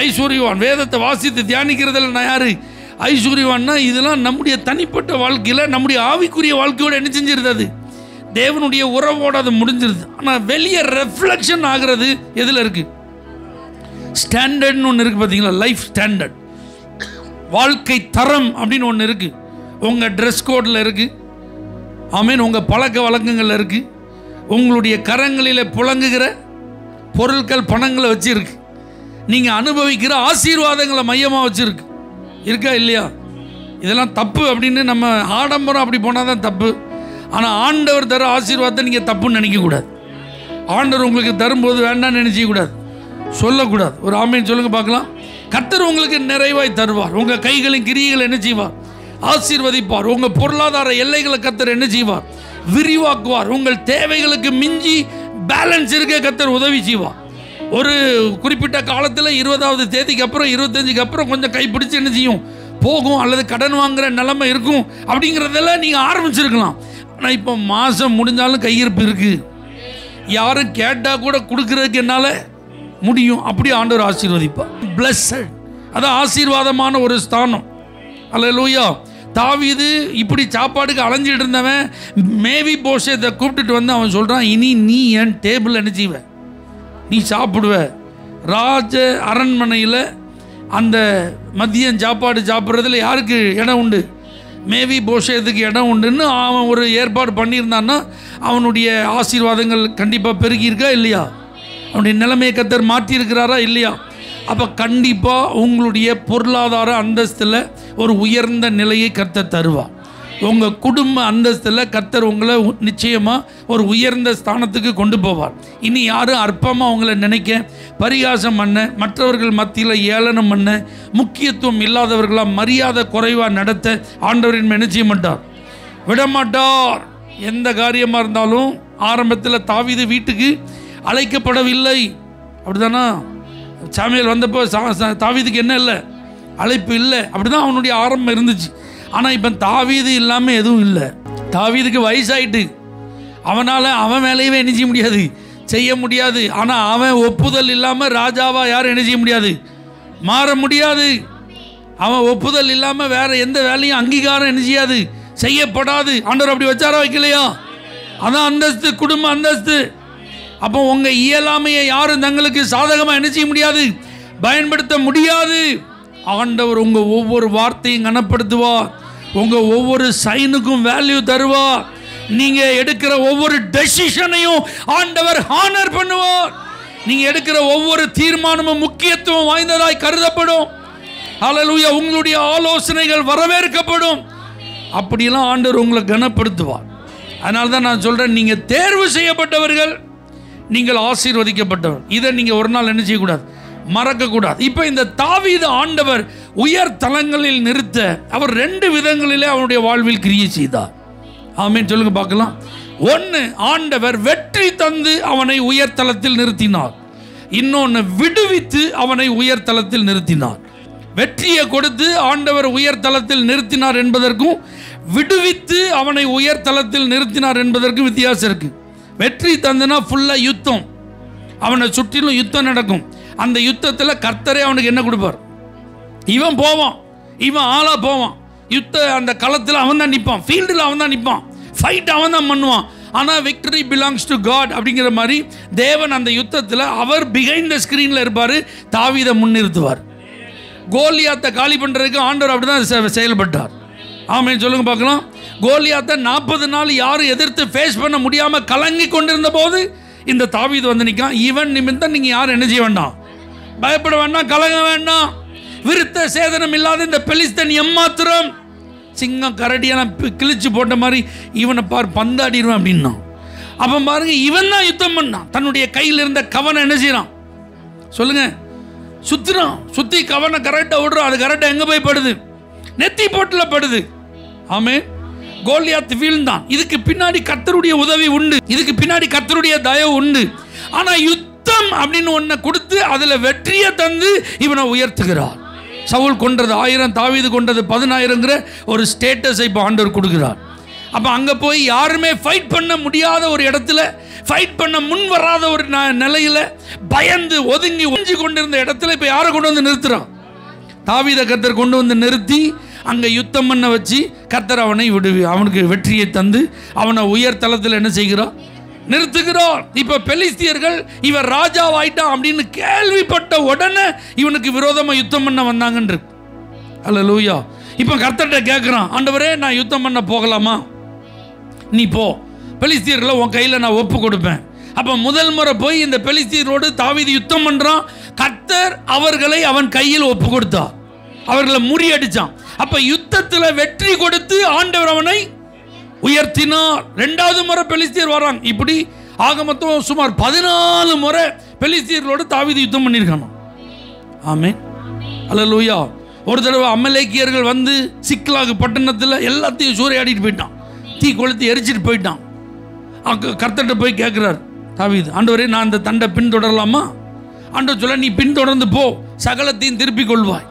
Speaker 1: ஐஸ்வர்யவான், வேதத்தை வாசித்து தியானிக்கிறதுல நான் யார் ஐஸ்வர்யவான்னா, இதெல்லாம் நம்முடைய தனிப்பட்ட வாழ்க்கையில் நம்முடைய ஆவிக்குரிய வாழ்க்கையோடு என்ன செஞ்சிருது, அது தேவனுடைய உறவோடு அது முடிஞ்சிருது. ஆனால் வெளியே ரெஃப்ளெக்ஷன் ஆகிறது எதில் இருக்குது? ஸ்டாண்டர்ட்னு ஒன்று இருக்குது பார்த்தீங்களா, லைஃப் ஸ்டாண்டர்ட், வாழ்க்கை தரம் அப்படின்னு ஒன்று இருக்குது. உங்கள் ட்ரெஸ் கோடில் இருக்குது, ஆமீன், உங்கள் பழக்க வழக்கங்களில் இருக்குது, உங்களுடைய கரங்களில் புழங்குகிற பொருட்கள் பணங்களை வச்சுருக்கு, நீங்கள் அனுபவிக்கிற ஆசீர்வாதங்களை மையமாக வச்சுருக்கு. இருக்கா இல்லையா? இதெல்லாம் தப்பு அப்படின்னு நம்ம ஆடம்பரம் அப்படி போனால் தான் தப்பு. ஆனால் ஆண்டவர் தர ஆசீர்வாதத்தை நீங்கள் தப்புன்னு நினைக்கக்கூடாது. ஆண்டவர் உங்களுக்கு தரும்போது வேண்டாம்னு நினைக்கக்கூடாது, சொல்லக்கூடாது. ஒரு ஆமீன் சொல்லுங்க பார்க்கலாம். கர்த்தர் உங்களுக்கு நிறைவாய் தருவார். உங்கள் கைகளின் கிரியைகளை என்ன செய்வார்? ஆசீர்வதிப்பார். உங்கள் பொருளாதார எல்லைகளை கர்த்தர் என்ன செய்வார்? விரிவாக்குவார். உங்கள் தேவைகளுக்கு மிஞ்சி பேலன்ஸ் இருக்க கர்த்தர் உதவி செய்வார். ஒரு குறிப்பிட்ட காலத்தில் 20வது தேதிக்கு அப்புறம் 25க்கு அப்புறம் கொஞ்சம் கைப்பிடிச்சு என்ன செய்யும் போகும், அல்லது கடன் வாங்குகிற நிலைமை இருக்கும். அப்படிங்கிறதெல்லாம் நீங்கள் ஆரம்பிச்சிருக்கலாம். ஆனால் இப்போ மாதம் முடிஞ்சாலும் கையிருப்பு இருக்குது, யாரும் கேட்டால் கூட கொடுக்கறதுக்கு என்னால் முடியும். அப்படி ஆண்டவர் ஆசீர்வதிப்பார். பிளஸ்ஸட், அதான் ஆசீர்வாதமான ஒரு ஸ்தானம். அல்லேலூயா. தாவீது இப்படி சாப்பாடுக்கு அலைஞ்சிட்டு இருந்தவன் மேவி போஷேத்தை கூப்பிட்டுட்டு வந்து அவன் சொல்கிறான், இனி நீ என் டேபிள் என்ன செய்வ, நீ சாப்பிடுவ. ராஜ அரண்மனையில் அந்த மதியம் சாப்பாடு சாப்பிட்றதுல யாருக்கு இடம் உண்டு? மேவி போஷேத்துக்கு இடம் உண்டுன்னு அவன் ஒரு ஏற்பாடு பண்ணியிருந்தான்னா அவனுடைய ஆசீர்வாதங்கள் கண்டிப்பாக பெருகியிருக்கா இல்லையா? அவனுடைய நிலைமையை கர்த்தர் மாற்றியிருக்கிறாரா இல்லையா? அப்போ கண்டிப்பாக உங்களுடைய பொருளாதார அந்தஸ்தில் ஒரு உயர்ந்த நிலையை கர்த்தர் தருவார். உங்கள் குடும்ப அந்தஸ்தில் கர்த்தர் உங்களை நிச்சயமாக ஒரு உயர்ந்த ஸ்தானத்துக்கு கொண்டு போவார். இனி யாரும் அற்பமாக அவங்கள நினைக்க, பரிகாசம் பண்ண, மற்றவர்கள் மத்தியில் ஏளனம் பண்ண, முக்கியத்துவம் இல்லாதவர்களாக மரியாதை குறைவாக நடத்த ஆண்டவரின் நினைச்ச மாட்டார், விடமாட்டார். எந்த காரியமாக இருந்தாலும் ஆரம்பத்தில் தாவீது வீட்டுக்கு அழைக்கப்படவில்லை, அப்படிதானா? சாமுவேல் வந்தப்போ தாவீதுக்கு என்ன இல்லை, அழைப்பு இல்லை. அப்படிதான் அவனுடைய ஆரம்பம் இருந்துச்சு. ஆனால் இப்போ தாவீது இல்லாமல் எதுவும் இல்லை. தாவீதுக்கு வயசாயிட்டு, அவனால் அவன் வேலையவே என்ன செய்ய முடியாது, செய்ய முடியாது. ஆனால் அவன் ஒப்புதல் இல்லாமல் ராஜாவாக யாரும் என்ன செய்ய முடியாது, மாற முடியாது. அவன் ஒப்புதல் இல்லாமல் வேற எந்த வேலையும் அங்கீகாரம் என்ன செய்யாது, செய்யப்படாது. ஆண்டவர் அப்படி வச்சாரா வைக்கலையா? அதான் அந்தஸ்து, குடும்ப அந்தஸ்து. அப்போ உங்கள் இயலாமையை யாரும் தங்களுக்கு சாதகமாக என்ன செய்ய முடியாது, பயன்படுத்த முடியாது. ஆண்டவர் உங்கள் ஒவ்வொரு வார்த்தையும் கனப்படுத்துவார், உங்கள் ஒவ்வொரு சைனுக்கும் வேல்யூ தருவார். நீங்கள் எடுக்கிற ஒவ்வொரு டெசிஷனையும் ஆண்டவர் ஹானர் பண்ணுவார். நீங்கள் எடுக்கிற ஒவ்வொரு தீர்மானமும் முக்கியத்துவம் வாய்ந்ததாய் கருதப்படும். ஹல்லேலூயா. உங்களுடைய ஆலோசனைகள் வரவேற்கப்படும். அப்படியெல்லாம் ஆண்டவர் உங்களை கனப்படுத்துவார். அதனால தான் நான் சொல்கிறேன், நீங்கள் தேர்வு செய்யப்பட்டவர்கள், நீங்கள் ஆசீர்வதிக்கப்பட்டவர். இதை நீங்கள் ஒரு நாள் என்ன செய்யக்கூடாது, மறக்கக்கூடாது. இப்போ இந்த தாவீது ஆண்டவர் உயர் தலங்களில் நிறுத்த அவர் 2 விதங்களிலே அவனுடைய வாழ்வில் கிரியை செய்தார். ஆமென் சொல்லுங்க பார்க்கலாம். ஒன்று, ஆண்டவர் வெற்றி தந்து அவனை உயர் தலத்தில் நிறுத்தினார். இன்னொன்று, விடுவித்து அவனை உயர் தலத்தில் நிறுத்தினார். வெற்றியை கொடுத்து ஆண்டவர் உயர் தலத்தில் நிறுத்தினார் என்பதற்கும் விடுவித்து அவனை உயர் தலத்தில் நிறுத்தினார் என்பதற்கும் வித்தியாசம் இருக்கு. வெற்றி தந்துனா ஃபுல்லாக யுத்தம், அவனை சுற்றிலும் யுத்தம் நடக்கும். அந்த யுத்தத்தில் கர்த்தரே அவனுக்கு என்ன கொடுப்பார், இவன் போவான், இவன் ஆளா போவான், யுத்த அந்த களத்தில் அவன் தான் நிற்பான், ஃபீல்டில் அவன் தான் நிற்பான், ஃபைட் அவன் தான் பண்ணுவான். ஆனால் விக்டரி பிலாங்ஸ் டு காட் அப்படிங்கிற மாதிரி தேவன் அந்த யுத்தத்தில் அவர் பிஹைண்ட் த ஸ்க்ரீனில் இருப்பார், தாவீதை முன்னிறுத்துவார். கோலியாத்தை காலி பண்ணுறதுக்கு ஆண்டவர் அப்படி தான் செயல்பட்டார். ஆமென் சொல்லுங்க பார்க்கலாம். கோலியாத்தை 40 நாள் யாரும் எதிர்த்து ஃபேஸ் பண்ண முடியாமல் கலங்கி கொண்டிருந்த போது இந்த தாவீது வந்து நிற்கான். இவன் நிமித்தம் நீங்கள் யாரும் என்ன செய்ய வேண்டாம், பயப்பட வேண்டாம், கலங்க வேண்டாம். விருத்த சேதனம் இல்லாத இந்த பெலிஸ்தன் எம்மாத்திரம் சிங்கம் கரடியெல்லாம் கிழிச்சு போட்ட மாதிரி இவனை பந்தாடிடுவான் அப்படின்னா. அப்போ பாருங்க, இவன் தான் யுத்தம் பண்ணான். தன்னுடைய கையில் இருந்த கவனை என்ன செய்யறான் சொல்லுங்க, சுத்துறான். சுத்தி கவனை கரெக்டாக விடுறான். அது கரெக்டாக எங்கே போய் படுது, நெத்தி போட்டில் படுது. ஆமென். கோலியாத் வீழ்ந்தான். இதுக்கு பின்னாடி கர்த்தருடைய உதவி உண்டு, இதுக்கு பின்னாடி கர்த்தருடைய தயவு உண்டு. ஆனா யுத்தம் அப்படின்னு ஒன்ன கொடுத்து அதுல வெற்றியை தந்து இவனை உயர்த்துகிறார். சவுல் கொன்றது 1000, தாவீது கொன்றது 10,000ங்கிற ஒரு ஸ்டேட்டஸை இப்போ ஆண்டவர் கொடுக்கிறார். அப்போ அங்கே போய் யாருமே ஃபைட் பண்ண முடியாத ஒரு இடத்துல, ஃபைட் பண்ண முன் வராத ஒரு நிலையில பயந்து ஒதுங்கி ஒஞ்சி கொண்டிருந்த இடத்துல இப்போ யாரை கொண்டு வந்து நிறுத்துறான்? தாவீதை கர்த்தர் கொண்டு வந்து நிறுத்தி அங்கே யுத்தம் பண்ண வச்சு கர்த்தர் அவனை அவனுக்கு வெற்றியை தந்து அவனை உயர் தளத்தில் என்ன செய்கிறான்? நிறுத்துகிறார். இப்ப பெலிஸ்தியர்கள் இவர் ராஜாவாயிட்டான் அப்படின்னு கேள்விப்பட்ட உடனே இவனுக்கு விரோதமா யுத்தம் பண்ண வந்தாங்கன்னு. அல்லேலூயா. இப்ப கர்த்தர்ட்ட கேட்கிறான், ஆண்டவரே நான் யுத்தம் பண்ண போகலாமா? நீ போ, பெலிஸ்தியர்களை உன் கையில நான் ஒப்பு கொடுப்பேன். அப்ப முதல் முறை போய் இந்த பெலிஸ்தியரோடு தாவீது யுத்தம் பண்றான். கர்த்தர் அவர்களை அவன் கையில் ஒப்பு கொடுத்தார், அவர்களை முறியடிச்சான். அப்ப யுத்தத்துல வெற்றி கொடுத்து ஆண்டவர் அவனை உயர்த்தினார். 2வது முறை பெலிஸ்தியர் வராங்க. இப்படி ஆக மொத்தம் சுமார் 14 முறை பெலிஸ்தியர்களோடு தாவீது யுத்தம் பண்ணியிருக்கான். ஆமென், அல்லேலூயா. ஒரு தடவை அமலேக்கியர்கள் வந்து சிக்லாகு பட்டணத்தில் எல்லாத்தையும் சூறையாடிட்டு போயிட்டான், தீ கொளுத்தி எரிச்சிட்டு போயிட்டான். கர்த்தர்ட்ட போய் கேட்கிறார் தாவீது, ஆண்டவரே நான் அந்த தண்டை பின்தொடரலாமா? ஆண்டவர் சொல்ல, நீ பின்தொடர்ந்து போ, சகலத்தையும் திருப்பிக் கொள்வாய்.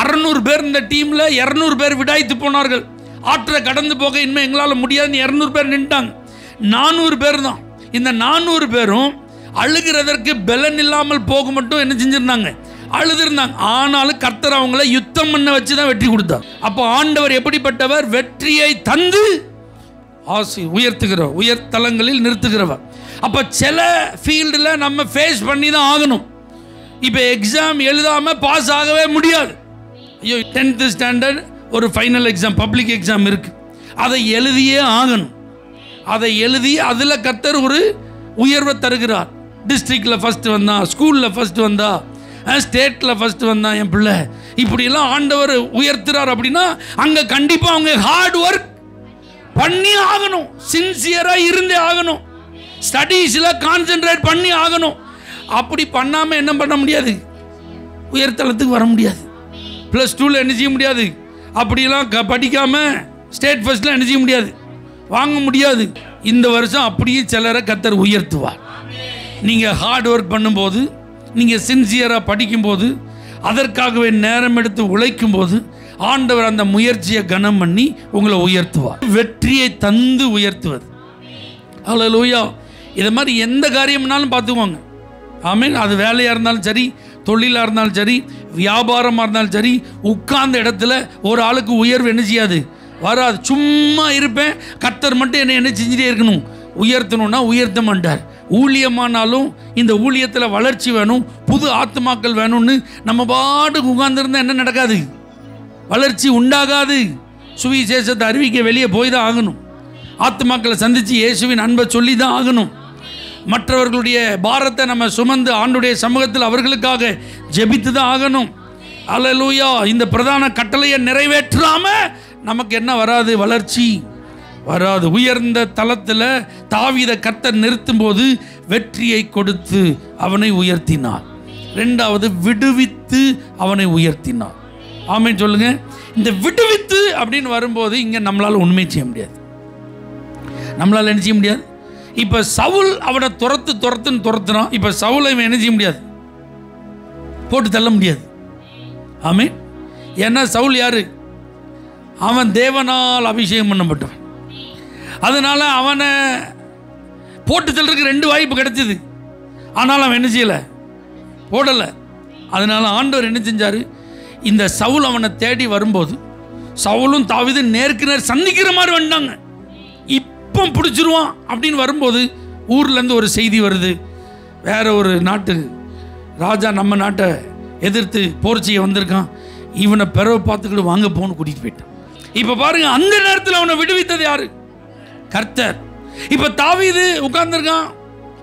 Speaker 1: 600 பேர் இந்த டீம்ல 200 பேர் விடாய்த்து போனார்கள். ஆற்றை கடந்து போக இனிமே எங்களால் முடியாதுன்னு 200 பேர் நின்ட்டாங்க. 400 பேர் தான். இந்த 400 பேரும் அழுகிறதற்கு பலன் இல்லாமல் போக மட்டும் என்ன செஞ்சிருந்தாங்க? அழுதுருந்தாங்க. ஆனாலும் கர்த்தர் அவங்கள யுத்தம் பண்ண வச்சு தான் வெற்றி கொடுத்தார். அப்போ ஆண்டவர் எப்படிப்பட்டவர்? வெற்றியை தந்து உயர்த்துகிறவர், உயர்தலங்களில் நிறுத்துகிறவர். அப்போ சில ஃபீல்டில் நம்ம ஃபேஸ் பண்ணி தான் ஆகணும். இப்போ எக்ஸாம் எழுதாம பாஸ் ஆகவே முடியாது. ஐயோ 10th ஸ்டாண்டர்ட் ஒரு ஃபைனல் எக்ஸாம், பப்ளிக் எக்ஸாம் இருக்கு, அதை எழுதியே ஆகணும். அதை எழுதி அதில் கர்த்தர் ஒரு உயர்வை தருகிறார். டிஸ்ட்ரிக்டில் ஃபர்ஸ்ட் வந்தான், ஸ்கூலில் ஃபர்ஸ்ட் வந்தா, ஸ்டேட்டில் ஃபர்ஸ்ட் வந்தான் என் பிள்ளை, இப்படியெல்லாம் ஆண்டவர் உயர்த்துறார். அப்படின்னா அங்கே கண்டிப்பாக அவங்க ஹார்ட் ஒர்க் பண்ணி ஆகணும், சின்சியராக இருந்தே ஆகணும், ஸ்டடீஸில் கான்சென்ட்ரேட் பண்ணி ஆகணும். அப்படி பண்ணாமல் என்ன பண்ண முடியாது? உயர்தளத்துக்கு வர முடியாது. +2ல் என்ன செய்ய முடியாது? அப்படியெல்லாம் படிக்காமல் ஸ்டேட் ஃபர்ஸ்ட்டில் என்ன செய்ய முடியாது? வாங்க முடியாது. இந்த வருஷம் அப்படியே சிலரை கர்த்தர் உயர்த்துவார். நீங்கள் ஹார்ட் ஒர்க் பண்ணும்போது, நீங்கள் சின்சியராக படிக்கும்போது, அதற்காகவே நேரம் எடுத்து உழைக்கும் போது ஆண்டவர் அந்த முயற்சியை கனம் பண்ணி உங்களை உயர்த்துவார். வெற்றியை தந்து உயர்த்துவது. அல்லேலூயா. இதை மாதிரி எந்த காரியம்னாலும் பார்த்துக்குவாங்க. ஆமீன். அது வேலையாக இருந்தாலும் சரி, தொழிலாக இருந்தாலும் சரி, வியாபாரமாக இருந்தாலும் சரி, உட்கார்ந்த இடத்துல ஒரு ஆளுக்கு உயர்வு என்ன செய்யாது? வராது. சும்மா இருப்பேன், கர்த்தர் மட்டும் என்ன செஞ்சுட்டே இருக்கணும்? உயர்த்தணும்னா உயர்த்த மாட்டார். ஊழியமானாலும் இந்த ஊழியத்தில் வளர்ச்சி வேணும், புது ஆத்மாக்கள் வேணும்னு நம்ம பாட்டுக்கு உட்கார்ந்துருந்தா என்ன நடக்காது? வளர்ச்சி உண்டாகாது. சுவிசேஷத்தை அறிவிக்க வெளியே போய் தான் ஆகணும். ஆத்மாக்களை சந்தித்து இயேசுவின் அன்பை சொல்லி தான் ஆகணும். மற்றவர்களுடைய பாரத்தை நம்ம சுமந்து ஆண்டுடைய சமூகத்தில் அவர்களுக்காக ஜெபித்து தான் ஆகணும். அல்லேலூயா. இந்த பிரதான கட்டளையை நிறைவேற்றாம நமக்கு என்ன வராது? வளர்ச்சி வராது. உயர்ந்த தளத்தில் தாவீதை கர்த்தர் நிறுத்தும் போது வெற்றியை கொடுத்து அவனை உயர்த்தினார். 2வது விடுவித்து அவனை உயர்த்தினார். ஆமென் சொல்லுங்க. இந்த விடுவித்து அப்படின்னு வரும்போது இங்கே நம்மளால் உண்மை செய்ய முடியாது. நம்மளால் என்ன செய்ய முடியாது? இப்போ சவுல் அவனை துரத்துறான். இப்போ சவுலை இவன் என்ன செய்ய முடியாது? போட்டு தள்ள முடியாது. ஆமென். ஏன்னா சவுல் யாரு? அவன் தேவனால் அபிஷேகம் பண்ணப்பட்டவன். அதனால அவனை போட்டு தள்ளுறதுக்கு 2 வாய்ப்பு கிடைச்சது. ஆனால் அவன் என்ன செய்யலை? போடலை. அதனால ஆண்டவர் என்ன செஞ்சார்? இந்த சவுல் அவனை தேடி வரும்போது சவுலும் தாவீதும் நேருக்கு நேர் சந்திக்கிற மாதிரி வந்தாங்க. இப்போ பிடிச்சிருவான் அப்படின்னு வரும்போது ஊர்லேருந்து ஒரு செய்தி வருது, வேற ஒரு நாட்டு ராஜா நம்ம நாட்டை எதிர்த்து போர் செய்ய வந்திருக்கான், இவனை பிறவை பார்த்துக்கிட்டு வாங்க போன்னு கூட்டிகிட்டு போயிட்டான். இப்போ பாருங்க, அந்த நேரத்தில் அவனை விடுவித்தது யாரு? கர்த்தர். இப்போ தாவீது உட்கார்ந்துருக்கான்,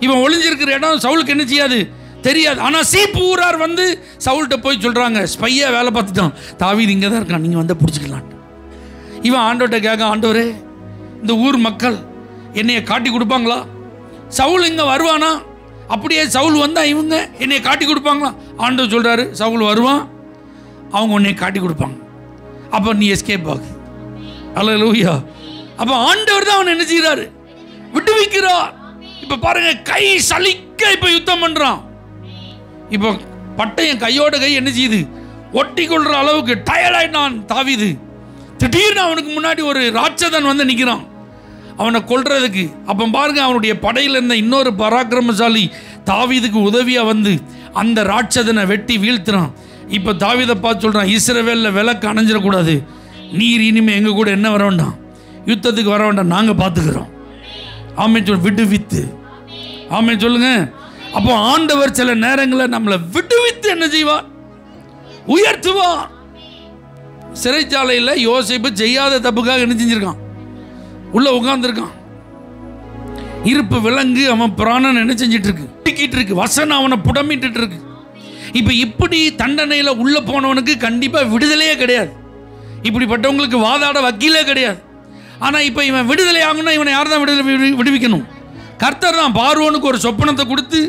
Speaker 1: இவன் ஒளிஞ்சிருக்கிற இடம் சவுலுக்கு என்ன செய்யாது? தெரியாது. ஆனால் சீப்பு ஊரார் வந்து சவுல்கிட்ட போய் சொல்கிறாங்க, ஸ்பையாக வேலை பார்த்துட்டான், தாவீது இங்கே தான் இருக்கான், நீங்கள் வந்து பிடிச்சிக்கலாம். இவன் ஆண்டவர்கிட்ட கேட்க, ஆண்டவரே இந்த ஊர் மக்கள் என்னைய காட்டி கொடுப்பாங்களா? சவுல் இங்கே வருவானா? அப்படியே சவுல் வந்தால் இவங்க என்னைய காட்டி கொடுப்பாங்களா? ஆண்டவர் சொல்கிறாரு, சவுல் வருவான், அவங்க உன்னை காட்டி கொடுப்பாங்க, அப்போ நீ எஸ்கேப் ஆகு. அல்லேலூயா. அப்போ ஆண்டவர் தான் அவனை என்ன செய்கிறாரு? விடுவிக்கிறார். இப்போ பாருங்க, கை சலிக்க குயிக்கா இப்ப யுத்தம் பண்றான். இப்போ பட்டயம் கையோட கை என்ன செய்யுது, ஒட்டி கொள்ற அளவுக்கு டயர்ட் ஆயிட்டான் தாவீது. திடீர்னு அவனுக்கு முன்னாடி ஒரு ராட்சதன் வந்து நிற்கிறான் அவனை கொல்றதுக்கு. அப்போ பாருங்க, அவனுடைய படையில் இருந்த இன்னொரு பராக்கிரமசாலி தாவீதுக்கு உதவியா வந்து அந்த ராட்சதனை வெட்டி வீழ்த்துறான். இப்போ தாவீதை பார்த்து சொல்றான், இஸ்ரவேலில் விளக்கு அணைஞ்சிடக்கூடாது, நீர் இனிமே எங்க கூட என்ன வர வேண்டாம், யுத்தத்துக்கு வர வேண்டாம், நாங்க பார்த்துக்கிறோம். ஆமே சொல், விடுவித்து. ஆமே சொல்லுங்க. அப்போ ஆண்டவர் சில நேரங்களில் நம்மளை விடுவித்து என்ன செய்வார், உயர்த்துவார். சிறைச்சாலையில் யோசேப்பு செய்யாத தப்புக்காக என்ன செஞ்சிருக்கான், உள்ள உட்கார்ந்துருக்கான். இருப்பு விலங்கு அவன் பிராணன் என்ன செஞ்சிட்டு இருக்கு, வசனம் அவனை புடமிட்டு இருக்கு. இப்ப இப்படி தண்டனையில உள்ள போனவனுக்கு கண்டிப்பா விடுதலையே கிடையாது. இப்படிப்பட்டவங்களுக்கு வாதாட வக்கீலே கிடையாது. ஆனா இப்ப இவன் விடுதலை ஆகணும்னா இவனை யார் தான் விடுவிக்கணும்? கர்த்தர் தான். பார்வோனுக்கு ஒரு சொப்பனத்தை கொடுத்து,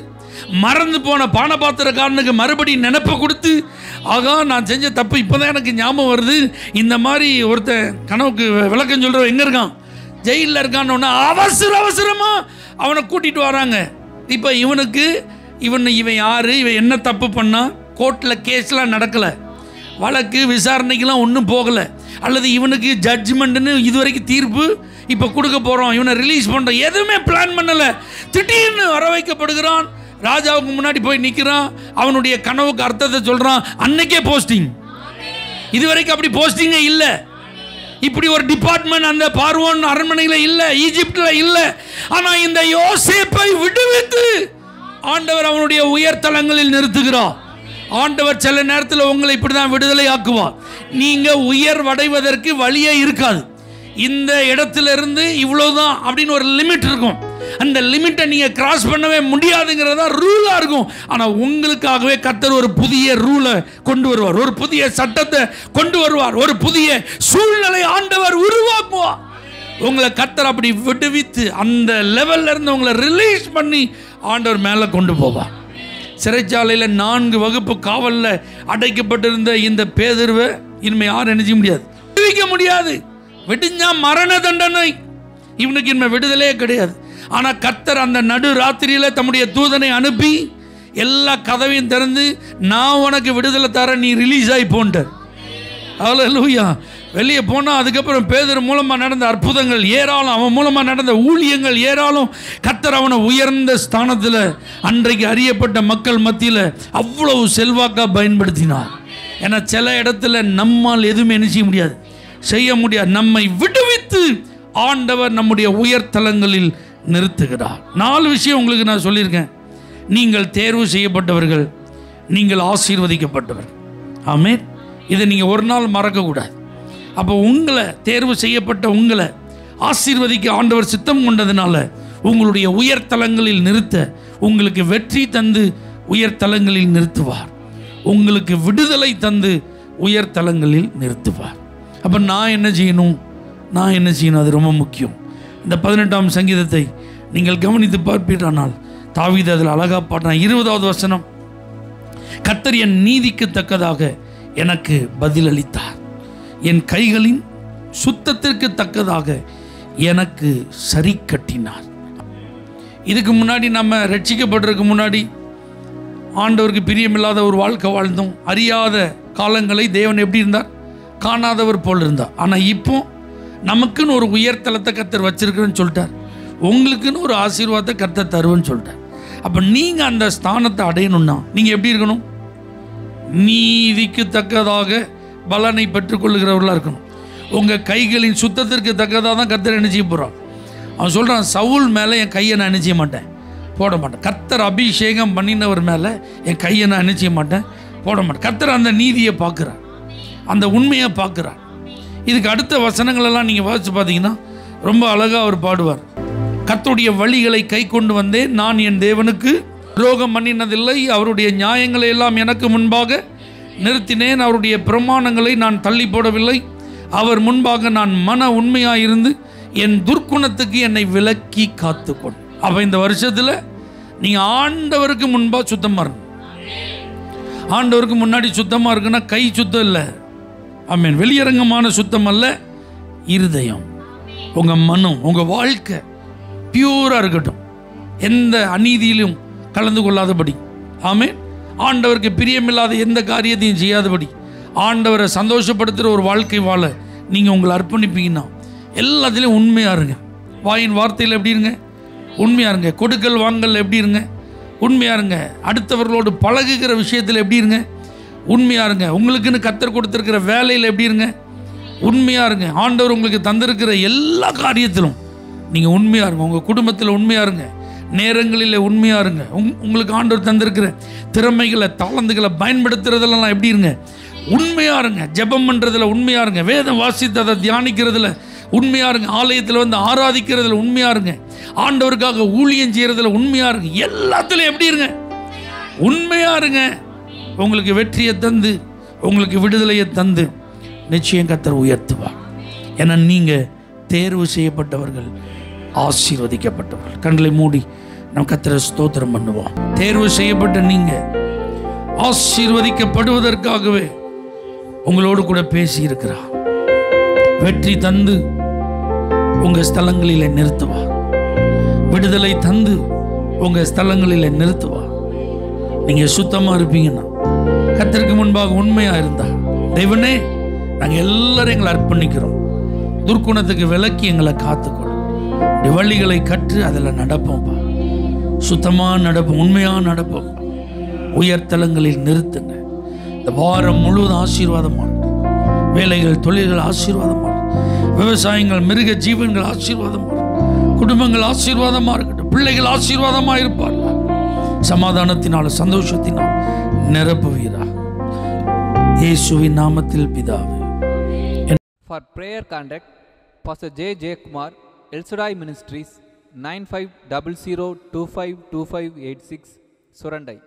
Speaker 1: மறந்து போன பானபாத்திரக்காரனுக்கு மறுபடியும் நினைப்பை கொடுத்து, ஆகா நான் செஞ்ச தப்பு இப்போதான் எனக்கு ஞாபகம் வருது, இந்த மாதிரி ஒருத்தன் கனவுக்கு விளக்கம் சொல்கிறவன் எங்கே இருக்கான், ஜெயிலில் இருக்கான்னு அவசரமா அவனை கூட்டிகிட்டு வராங்க. இப்போ இவன் யார், இவன் என்ன தப்பு பண்ணா, கோர்ட்டில் கேஸ்லாம் நடக்கலை, வழக்கு விசாரணைக்கெல்லாம் ஒன்றும் போகலை, அல்லது இவனுக்கு ஜட்ஜ்மெண்ட்னு இதுவரைக்கும் தீர்ப்பு இப்போ கொடுக்க போகிறோம், இவனை ரிலீஸ் பண்ணுறோம், எதுவுமே பிளான் பண்ணலை. திடீர்னு வர வைக்கப்படுகிறான். ராஜாவுக்கு முன்னாடி போய் நிற்கிறான். அவனுடைய கனவுக்கு அர்த்தத்தை சொல்கிறான். அன்னைக்கே போஸ்டிங். இதுவரைக்கும் அப்படி போஸ்டிங்கே இல்லை. இப்படி ஒரு டிபார்ட்மெண்ட் அந்த பார்வோன் அரண்மனையில் இல்லை, ஈஜிப்டில் இல்லை. ஆனால் இந்த யோசேப்பை விடுவித்து ஆண்டவர் அவனுடைய உயர்தலங்களில் நிறுத்துகிறார். ஆண்டவர் சில நேரத்தில் உங்களை இப்படி தான் விடுதலை ஆக்குவார். நீங்கள் உயர்வடைவதற்கு வழியே இருக்காது. இந்த இடத்துல இருந்து இவ்வளவுதான் அப்படின்னு ஒரு லிமிட் இருக்கும். அந்த லிமிட்டை நீங்க கிராஸ் பண்ணவே முடியாதுங்கிறதா ரூலா இருக்கும். ஆனா உங்களுக்காகவே கர்த்தர் ஒரு புதிய ரூலை கொண்டு வருவார், ஒரு புதிய சட்டத்தை கொண்டு வருவார், ஒரு புதிய சூழ்நிலை ஆண்டவர் உருவாக்குவார். உங்களை கர்த்தர் அப்படி விடுவித்து அந்த லெவல்ல இருந்து உங்களை ரிலீஸ் பண்ணி ஆண்டவர் மேல கொண்டு போவார். சிறைச்சாலையில் 4 வகுப்பு காவலில் அடைக்கப்பட்டிருந்த இந்த பேதுருவை இனிமே யாரும் நினைக்க முடியாது, விடுவிக்க முடியாது. விடுஞ்சா மரண தண்டனை. இவனுக்கு இனிமே விடுதலையே கிடையாது. ஆனா கர்த்தர் அந்த நடு ராத்திரியில தம்முடைய தூதனை அனுப்பி எல்லா கதவையும் திறந்து, நான் உனக்கு விடுதலை தர, நீ ரிலீஸ் ஆகி போன்ட்டார். ஹல்லேலூயா. வெளியே போனா அதுக்கப்புறம் பேதுரு மூலமா நடந்த அற்புதங்கள் ஏராளம், அவன் மூலமா நடந்த ஊழியங்கள் ஏராளம். கர்த்தர் அவனை உயர்ந்த ஸ்தானத்தில் அன்றைக்கு அறியப்பட்ட மக்கள் மத்தியில் அவ்வளவு செல்வாக்கா பயன்படுத்தினார். ஏன்னா சில இடத்துல நம்மால் எதுவுமே செய்ய முடியாது, செய்ய முடியாது. நம்மை விடுவித்து ஆண்டவர் நம்முடைய உயர்தலங்களில் நிறுத்துகிறார். 4 விஷயம் உங்களுக்கு நான் சொல்லியிருக்கேன். நீங்கள் தேர்வு செய்யப்பட்டவர்கள், நீங்கள் ஆசீர்வதிக்கப்பட்டவர்கள். ஆமென். இதை நீங்கள் ஒரு நாள் மறக்கக்கூடாது. அப்போ உங்களை தேர்வு செய்யப்பட்ட உங்களை ஆசீர்வதிக்க ஆண்டவர் சித்தம் கொண்டதுனால உங்களுடைய உயர்தலங்களில் நிறுத்த, உங்களுக்கு வெற்றி தந்து உயர்தலங்களில் நிறுத்துவார், உங்களுக்கு விடுதலை தந்து உயர்தலங்களில் நிறுத்துவார். அப்போ நான் என்ன செய்யணும், அது ரொம்ப முக்கியம். இந்த 18ஆம் சங்கீதத்தை நீங்கள் கவனித்து பார்ப்பீரானால் தாவீது அதில் அழகா பாடுறான். 20வது வசனம், கர்த்தர் என் நீதிக்கு தக்கதாக எனக்கு பதிலளித்தார், என் கைகளின் சுத்தத்திற்கு தக்கதாக எனக்கு சரி கட்டினார். இதுக்கு முன்னாடி நம்ம ரட்சிக்கப்படுறதுக்கு முன்னாடி ஆண்டவருக்கு பிரியமில்லாத ஒரு வாழ்க்கை வாழ்ந்தோம். அறியாத காலங்களை தேவன் எப்படி இருந்தார், காணாதவர் போல் இருந்தார். ஆனால் இப்போ நமக்குன்னு ஒரு உயர்தலத்தை கர்த்தர் வச்சிருக்கிறேன்னு சொல்லிட்டார், உங்களுக்குன்னு ஒரு ஆசீர்வாதத்தை கர்த்தர் தருவேன்னு சொல்லிட்டார். அப்போ நீங்கள் அந்த ஸ்தானத்தை அடையணும்னா நீங்கள் எப்படி இருக்கணும், நீதிக்கு தக்கதாக பலனை பெற்றுக்கொள்ளுகிறவர்களாக இருக்கணும். உங்கள் கைகளின் சுத்தத்திற்கு தக்கதாக தான் கர்த்தர் என்ன செய்ய போகிறான். அவன் சொல்கிறான், சவுல் மேலே என் கையை நான் என்ன செய்ய மாட்டேன், போட மாட்டேன். கர்த்தர் அபிஷேகம் பண்ணினவர் மேலே என் கையை நான் என்ன செய்ய மாட்டேன், போட மாட்டேன். கர்த்தர் அந்த நீதியை பார்க்குறார், அந்த உண்மையை பார்க்குறார். இதுக்கு அடுத்த வசனங்களெல்லாம் நீங்கள் வாசித்து பார்த்தீங்கன்னா ரொம்ப அழகாக அவர் பாடுவார். கர்த்தருடைய வழிகளை கை கொண்டு வந்தேன், நான் என் தேவனுக்கு துரோகம் பண்ணினதில்லை, அவருடைய நியாயங்களை எல்லாம் எனக்கு முன்பாக நிறுத்தினேன், அவருடைய பிரமாணங்களை நான் தள்ளி போடவில்லை, அவர் முன்பாக நான் மன உண்மையாக இருந்து என் துர்க்குணத்துக்கு என்னை விலக்கி காத்துக்கொண்டு. அப்போ இந்த வருஷத்தில் நீங்கள் ஆண்டவருக்கு முன்பாக சுத்தமாக இருக்கணும். ஆண்டவருக்கு முன்னாடி சுத்தமாக இருக்குன்னா கை சுத்தம் இல்லை, ஆமென், வெளியரங்கமான சுத்தம் அல்ல, இருதயம், உங்கள் மனம், உங்கள் வாழ்க்கை பியூராக இருக்கட்டும். எந்த அநீதியிலும் கலந்து கொள்ளாதபடி, ஆமென், ஆண்டவருக்கு பிரியமில்லாத எந்த காரியத்தையும் செய்யாதபடி, ஆண்டவரை சந்தோஷப்படுத்துகிற ஒரு வாழ்க்கை வாழ நீங்கள் உங்களை அர்ப்பணிப்பீங்கன்னா எல்லாத்துலேயும் உண்மையாக இருங்க. வாயின் வார்த்தையில் எப்படி இருங்க? உண்மையாக இருங்க. கொடுக்கல் வாங்கல் எப்படி இருங்க? உண்மையாக இருங்க. அடுத்தவர்களோடு பழகுகிற விஷயத்தில் எப்படி இருங்க? உண்மையாக இருங்க. உங்களுக்குன்னு கர்த்தர் கொடுத்துருக்கிற வேலையில் எப்படி இருங்க? உண்மையாக இருங்க. ஆண்டவர் உங்களுக்கு தந்திருக்கிற எல்லா காரியத்திலும் நீங்கள் உண்மையாக இருங்க. உங்கள் குடும்பத்தில் உண்மையாக இருங்க. நேரங்களில் உண்மையாக இருங்க. உங்களுக்கு ஆண்டவர் தந்திருக்கிற திறமைகளை, தாளந்துகளை பயன்படுத்துறதுலாம் எப்படி இருங்க? உண்மையாக இருங்க. ஜெபம் பண்ணுறதுல உண்மையாக இருங்க. வேதம் வாசித்து அதை தியானிக்கிறதுல உண்மையாக இருங்க. ஆலயத்தில் வந்து ஆராதிக்கிறதுல உண்மையாக இருங்க. ஆண்டவருக்காக ஊழியம் செய்கிறதுல உண்மையாக இருங்க. எல்லாத்துலையும் எப்படி இருங்க? உண்மையாக இருங்க. உங்களுக்கு வெற்றியை தந்து, உங்களுக்கு விடுதலையை தந்து நிச்சயம் கர்த்தர் உயர்த்துவார். ஏன்னா நீங்கள் தேர்வு செய்யப்பட்டவர்கள், ஆசீர்வதிக்கப்பட்டவர்கள். கண்களை மூடி நம்ம கர்த்தரை ஸ்தோத்திரம் பண்ணுவோம். தேர்வு செய்யப்பட்ட நீங்கள் ஆசீர்வதிக்கப்படுவதற்காகவே உங்களோடு கூட பேசி இருக்கிறார். வெற்றி தந்து உங்கள் ஸ்தலங்களில் நிறுத்துவார். விடுதலை தந்து உங்கள் ஸ்தலங்களில் நிறுத்துவார். நீங்கள் சுத்தமாக இருப்பீங்கன்னா, கர்த்தருக்கு முன்பாக உண்மையாக இருந்தா, தேவனே நாங்கள் எல்லாரும் எங்களை அர்ப்பணிக்கிறோம், துர்க்குணத்துக்கு விலக்கி எங்களை காத்துக்கொள்ளும், வழிகளை கற்று அதில் நடப்போம்ப்பா, சுத்தமாக நடப்போம், உண்மையாக நடப்போம், உயர்தலங்களில் நிறுத்துங்க. இந்த வாரம் முழுவதும் ஆசீர்வாதமாக, வேலைகள், தொழில்கள் ஆசீர்வாதமாக, விவசாயங்கள், மிருக ஜீவன்கள் ஆசீர்வாதமாக, குடும்பங்கள் ஆசீர்வாதமாக இருக்கட்டும், பிள்ளைகள் ஆசீர்வாதமாக இருப்பார்கள். சமாதானத்தினால், சந்தோஷத்தினால் நிரப்புவீரா, இயேசுவின் நாமத்தில் பிதாவே.
Speaker 2: For prayer contact, Pastor J. J. Kumar, El Shaddai Ministries, 9500252586, Surandai.